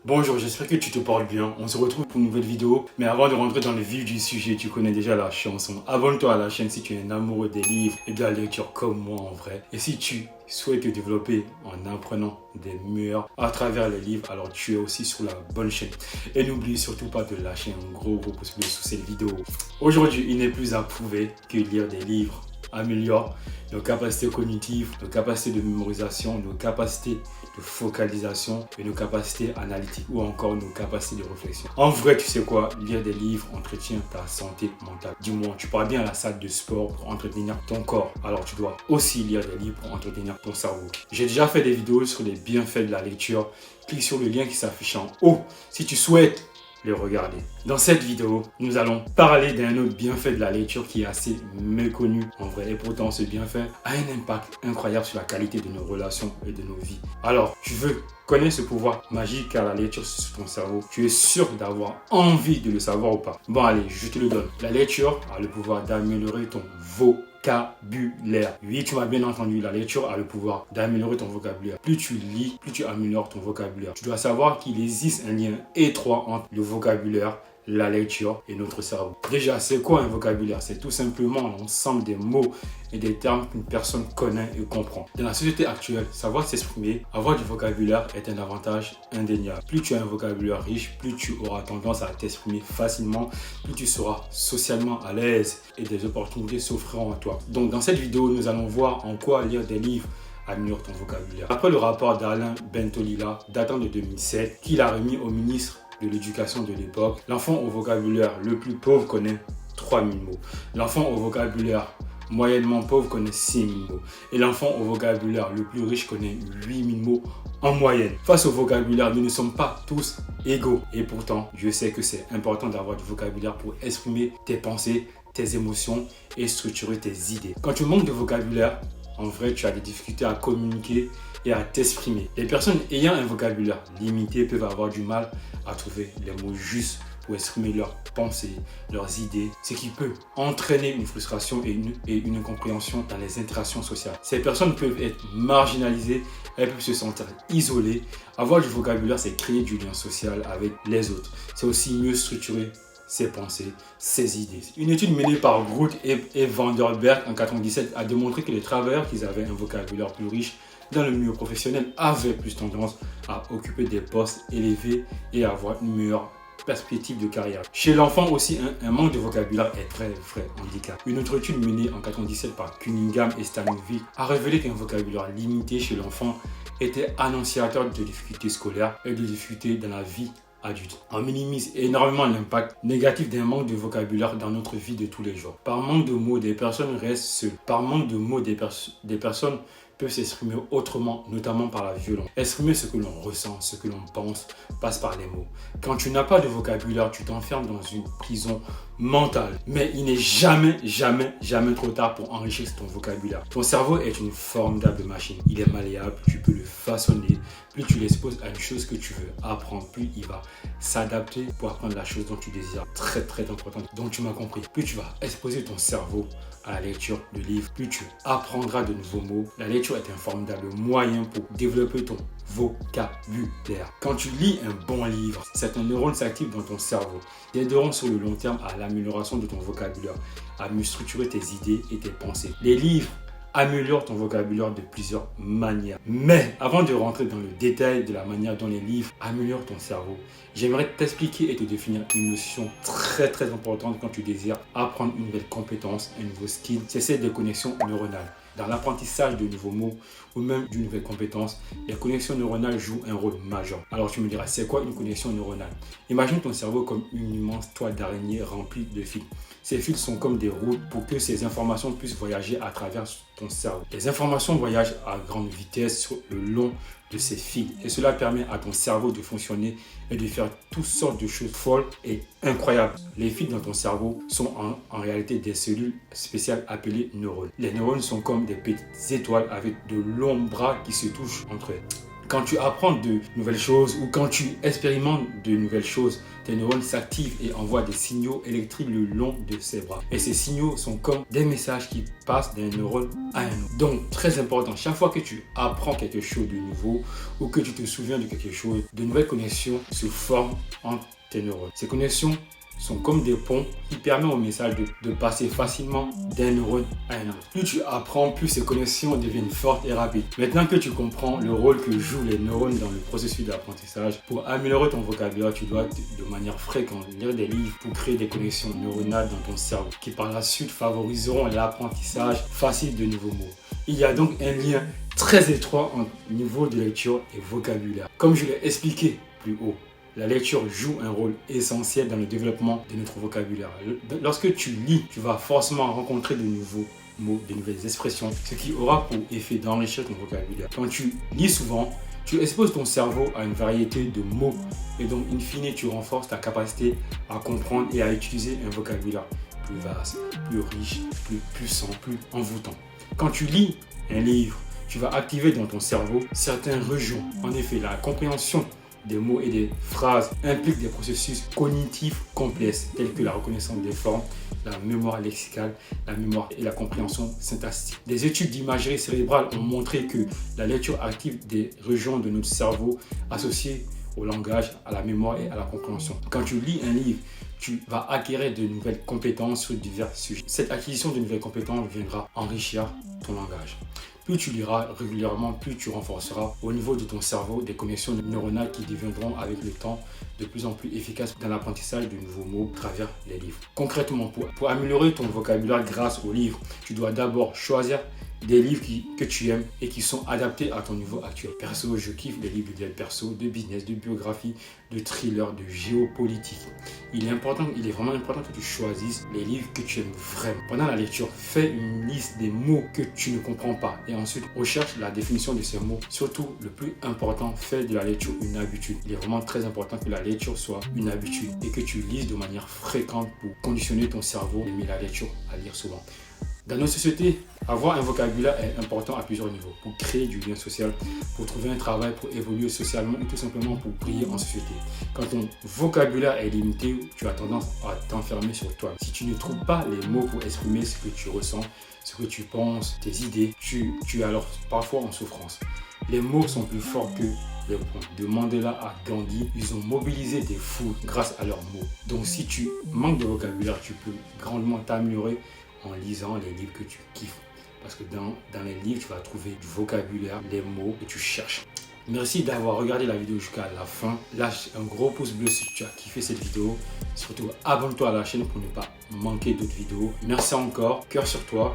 Bonjour, j'espère que tu te portes bien. On se retrouve pour une nouvelle vidéo. Mais avant de rentrer dans le vif du sujet, tu connais déjà la chanson. Abonne-toi à la chaîne si tu es un amoureux des livres et de la lecture comme moi en vrai. Et si tu souhaites te développer en apprenant des meilleurs à travers les livres, alors tu es aussi sur la bonne chaîne. Et n'oublie surtout pas de lâcher un gros pouce bleu sous cette vidéo. Aujourd'hui, il n'est plus à prouver que lire des livres améliore nos capacités cognitives, nos capacités de mémorisation, nos capacités de focalisation et nos capacités analytiques ou encore nos capacités de réflexion. En vrai, tu sais quoi? Lire des livres entretient ta santé mentale. Du moins, tu pars bien à la salle de sport pour entretenir ton corps. Alors, tu dois aussi lire des livres pour entretenir ton cerveau. J'ai déjà fait des vidéos sur les bienfaits de la lecture. Clique sur le lien qui s'affiche en haut si tu souhaites le regarder. Dans cette vidéo, nous allons parler d'un autre bienfait de la lecture qui est assez méconnu en vrai. Et pourtant, ce bienfait a un impact incroyable sur la qualité de nos relations et de nos vies. Alors, tu veux connaître ce pouvoir magique qu'a la lecture sur ton cerveau? Tu es sûr d'avoir envie de le savoir ou pas? Bon, allez, je te le donne. La lecture a le pouvoir d'améliorer ton vocabulaire. Oui, tu m'as bien entendu, la lecture a le pouvoir d'améliorer ton vocabulaire. Plus tu lis, plus tu améliores ton vocabulaire. Tu dois savoir qu'il existe un lien étroit entre le vocabulaire, la lecture et notre cerveau. Déjà, c'est quoi un vocabulaire? C'est tout simplement l'ensemble des mots et des termes qu'une personne connaît et comprend. Dans la société actuelle, savoir s'exprimer, avoir du vocabulaire est un avantage indéniable. Plus tu as un vocabulaire riche, plus tu auras tendance à t'exprimer facilement, plus tu seras socialement à l'aise et des opportunités s'offriront à toi. Donc dans cette vidéo, nous allons voir en quoi lire des livres améliore ton vocabulaire. Après le rapport d'Alain Bentolila datant de 2007, qu'il a remis au ministre de l'éducation de l'époque, l'enfant au vocabulaire le plus pauvre connaît 3000 mots. L'enfant au vocabulaire moyennement pauvre connaît 6000 mots. Et l'enfant au vocabulaire le plus riche connaît 8000 mots en moyenne. Face au vocabulaire, nous ne sommes pas tous égaux. Et pourtant, je sais que c'est important d'avoir du vocabulaire pour exprimer tes pensées, tes émotions et structurer tes idées. Quand tu manques de vocabulaire, en vrai, tu as des difficultés à communiquer et à t'exprimer. Les personnes ayant un vocabulaire limité peuvent avoir du mal à trouver les mots justes pour exprimer leurs pensées, leurs idées, ce qui peut entraîner une frustration et une incompréhension dans les interactions sociales. Ces personnes peuvent être marginalisées, elles peuvent se sentir isolées. Avoir du vocabulaire, c'est créer du lien social avec les autres. C'est aussi mieux structurer ses pensées, ses idées. Une étude menée par Groot et Vanderberg en 1997 a démontré que les travailleurs qui avaient un vocabulaire plus riche dans le milieu professionnel avaient plus tendance à occuper des postes élevés et à avoir une meilleure perspective de carrière. Chez l'enfant aussi, un manque de vocabulaire est très vrai handicap. Une autre étude menée en 1997 par Cunningham et Stanley a révélé qu'un vocabulaire limité chez l'enfant était annonciateur de difficultés scolaires et de difficultés dans la vie adulte. On minimise énormément l'impact négatif d'un manque de vocabulaire dans notre vie de tous les jours. Par manque de mots, des personnes restent seules. Par manque de mots, des personnes peuvent s'exprimer autrement, notamment par la violence. Exprimer ce que l'on ressent, ce que l'on pense, passe par les mots. Quand tu n'as pas de vocabulaire, tu t'enfermes dans une prison mentale. Mais il n'est jamais trop tard pour enrichir ton vocabulaire. Ton cerveau est une formidable machine. Il est malléable, tu peux le façonner. Plus tu l'exposes à une chose que tu veux apprendre, plus il va s'adapter pour apprendre la chose dont tu désires. Très importante. Donc tu m'as compris. Plus tu vas exposer ton cerveau à la lecture de livres, plus tu apprendras de nouveaux mots. La lecture est un formidable moyen pour développer ton vocabulaire. Quand tu lis un bon livre, certains neurones s'activent dans ton cerveau. Ils aideront sur le long terme à l'amélioration de ton vocabulaire, à mieux structurer tes idées et tes pensées. Les livres améliorent ton vocabulaire de plusieurs manières. Mais avant de rentrer dans le détail de la manière dont les livres améliorent ton cerveau, j'aimerais t'expliquer et te définir une notion très importante quand tu désires apprendre une nouvelle compétence, un nouveau skill. C'est celle des connexions neuronales. Dans l'apprentissage de nouveaux mots ou même d'une nouvelle compétence, les connexions neuronales jouent un rôle majeur. Alors tu me diras, c'est quoi une connexion neuronale? Imagine ton cerveau comme une immense toile d'araignée remplie de fils. Ces fils sont comme des routes pour que ces informations puissent voyager à travers ton cerveau. Les informations voyagent à grande vitesse sur le long de ces fils et cela permet à ton cerveau de fonctionner et de faire toutes sortes de choses folles et incroyables. Les fils dans ton cerveau sont en réalité des cellules spéciales appelées neurones. Les neurones sont comme des petites étoiles avec de longs bras qui se touchent entre elles. Quand tu apprends de nouvelles choses ou quand tu expérimentes de nouvelles choses, tes neurones s'activent et envoient des signaux électriques le long de ses bras. Et ces signaux sont comme des messages qui passent d'un neurone à un autre. Donc, très important, chaque fois que tu apprends quelque chose de nouveau ou que tu te souviens de quelque chose, de nouvelles connexions se forment entre tes neurones. Ces connexions sont comme des ponts qui permettent au message de passer facilement d'un neurone à un autre. Plus tu apprends, plus ces connexions deviennent fortes et rapides. Maintenant que tu comprends le rôle que jouent les neurones dans le processus d'apprentissage, pour améliorer ton vocabulaire, tu dois de manière fréquente lire des livres pour créer des connexions neuronales dans ton cerveau qui par la suite favoriseront l'apprentissage facile de nouveaux mots. Il y a donc un lien très étroit entre niveau de lecture et vocabulaire. Comme je l'ai expliqué plus haut, la lecture joue un rôle essentiel dans le développement de notre vocabulaire. Lorsque tu lis, tu vas forcément rencontrer de nouveaux mots, de nouvelles expressions, ce qui aura pour effet d'enrichir ton vocabulaire. Quand tu lis souvent, tu exposes ton cerveau à une variété de mots et donc, in fine, tu renforces ta capacité à comprendre et à utiliser un vocabulaire plus vaste, plus riche, plus puissant, plus envoûtant. Quand tu lis un livre, tu vas activer dans ton cerveau certaines régions. En effet, la compréhension des mots et des phrases impliquent des processus cognitifs complexes tels que la reconnaissance des formes, la mémoire lexicale, la mémoire et la compréhension syntaxique. Des études d'imagerie cérébrale ont montré que la lecture active des régions de notre cerveau associées au langage, à la mémoire et à la compréhension. Quand tu lis un livre, tu vas acquérir de nouvelles compétences sur divers sujets. Cette acquisition de nouvelles compétences viendra enrichir ton langage. Plus tu liras régulièrement, plus tu renforceras au niveau de ton cerveau des connexions neuronales qui deviendront avec le temps de plus en plus efficaces dans l'apprentissage de nouveaux mots à travers les livres. Concrètement, pour améliorer ton vocabulaire grâce aux livres, tu dois d'abord choisir des livres que tu aimes et qui sont adaptés à ton niveau actuel. Perso, je kiffe les livres de perso, de business, de biographie, de thriller, de géopolitique. Il est vraiment important que tu choisisses les livres que tu aimes vraiment. Pendant la lecture, fais une liste des mots que tu ne comprends pas et ensuite recherche la définition de ces mots. Surtout, le plus important, fais de la lecture une habitude. Il est vraiment très important que la lecture soit une habitude et que tu lises de manière fréquente pour conditionner ton cerveau et la lecture à lire souvent. Dans nos sociétés, avoir un vocabulaire est important à plusieurs niveaux. Pour créer du lien social, pour trouver un travail, pour évoluer socialement ou tout simplement pour briller en société. Quand ton vocabulaire est limité, tu as tendance à t'enfermer sur toi. Si tu ne trouves pas les mots pour exprimer ce que tu ressens, ce que tu penses, tes idées, tu es alors parfois en souffrance. Les mots sont plus forts que les points. De Mandela à Gandhi, ils ont mobilisé des foules grâce à leurs mots. Donc si tu manques de vocabulaire, tu peux grandement t'améliorer en lisant les livres que tu kiffes. Parce que dans les livres, tu vas trouver du vocabulaire, les mots que tu cherches. Merci d'avoir regardé la vidéo jusqu'à la fin. Lâche un gros pouce bleu si tu as kiffé cette vidéo. Surtout, abonne-toi à la chaîne pour ne pas manquer d'autres vidéos. Merci encore. Cœur sur toi.